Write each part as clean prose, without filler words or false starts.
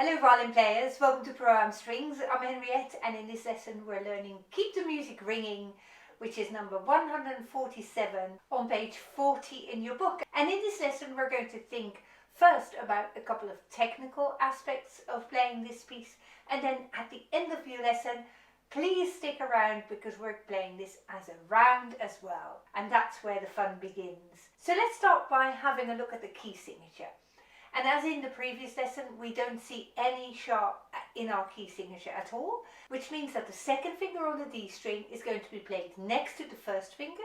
Hello violin players, welcome to Pro-Am Strings. I'm Henriette and in this lesson we're learning Keep the Music Ringing, which is number 147 on page 40 in your book. And in this lesson we're going to think first about a couple of technical aspects of playing this piece, and then at the end of your lesson please stick around because we're playing this as a round as well, and that's where the fun begins. So let's start by having a look at the key signature. And as in the previous lesson, we don't see any sharp in our key signature at all, which means that the second finger on the D string is going to be played next to the first finger,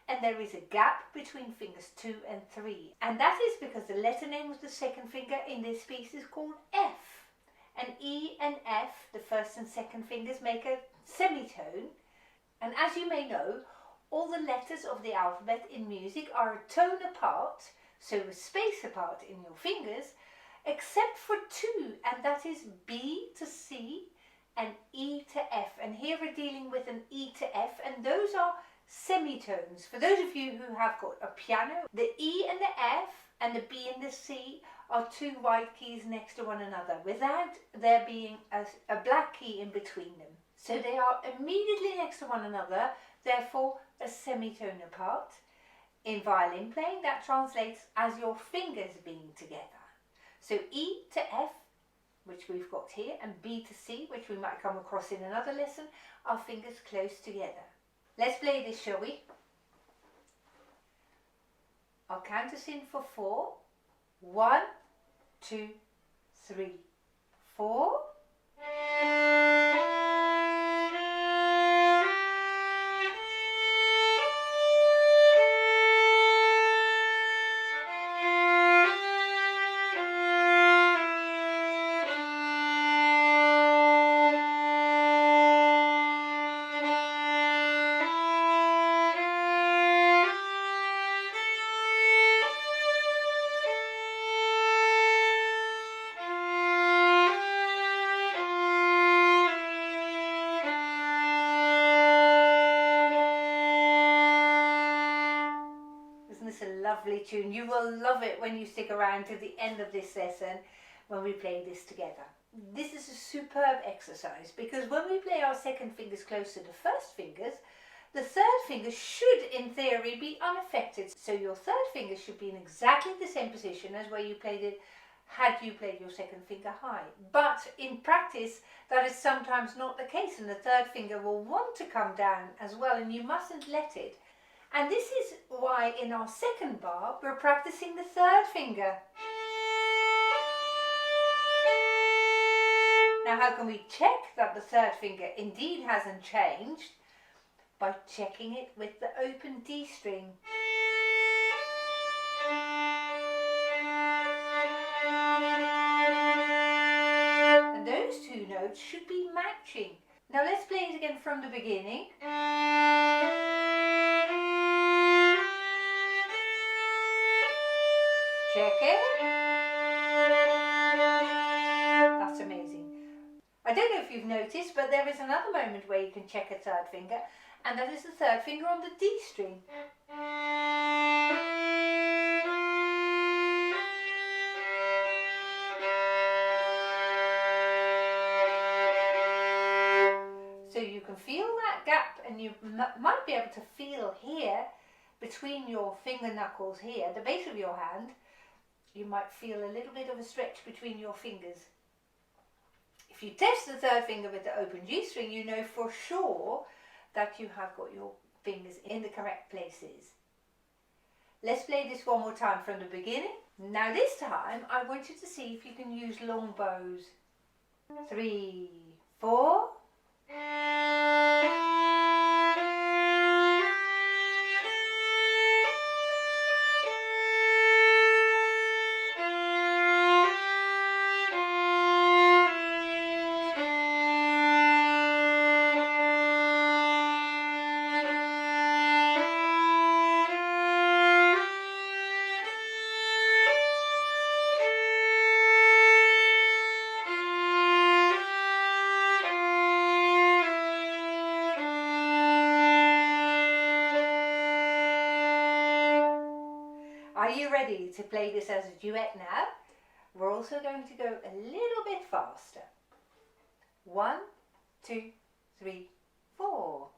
and there is a gap between fingers 2 and 3. And that is because the letter name of the second finger in this piece is called F. And E and F, the first and second fingers, make a semitone. And as you may know, all the letters of the alphabet in music are a tone apart, so a space apart in your fingers, except for two, and that is B to C and E to F. And here we're dealing with an E to F, and those are semitones. For those of you who have got a piano, the E and the F and the B and the C are two white keys next to one another, without there being a black key in between them. So they are immediately next to one another, therefore a semitone apart. In violin playing, that translates as your fingers being together. So E to F, which we've got here, and B to C, which we might come across in another lesson, are fingers close together. Let's play this, shall we? I'll count us in for 4. 1, 2, 3, 4. It's a lovely tune. You will love it when you stick around to the end of this lesson when we play this together. This is a superb exercise because when we play our second fingers close to the first fingers, the third finger should in theory be unaffected. So your third finger should be in exactly the same position as where you played it had you played your second finger high. But in practice that is sometimes not the case, and the third finger will want to come down as well, and you mustn't let it. And this is why in our second bar we're practicing the third finger. Now how can we check that the third finger indeed hasn't changed? By checking it with the open D string. And those two notes should be matching. Now let's play it again from the beginning. Check it. That's amazing. I don't know if you've noticed, but there is another moment where you can check a third finger, and that is the third finger on the D string. So you can feel that gap, and you might be able to feel here between your finger knuckles here, the base of your hand. You might feel a little bit of a stretch between your fingers. If you test the third finger with the open G string, you know for sure that you have got your fingers in the correct places. Let's play this one more time from the beginning. Now this time I want you to see if you can use long bows. 3, 4. Are you ready to play this as a duet now? We're also going to go a little bit faster. 1, 2, 3, 4.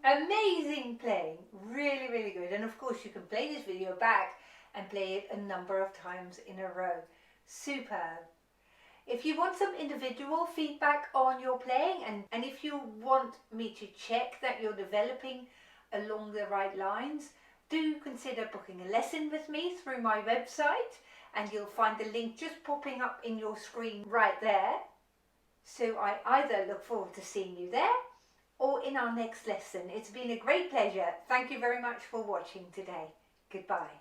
Amazing playing, really, really good. And of course you can play this video back and play it a number of times in a row. Superb. If you want some individual feedback on your playing and if you want me to check that you're developing along the right lines, do consider booking a lesson with me through my website, and you'll find the link just popping up in your screen right there. So I either look forward to seeing you there or in our next lesson. It's been a great pleasure. Thank you very much for watching today. Goodbye.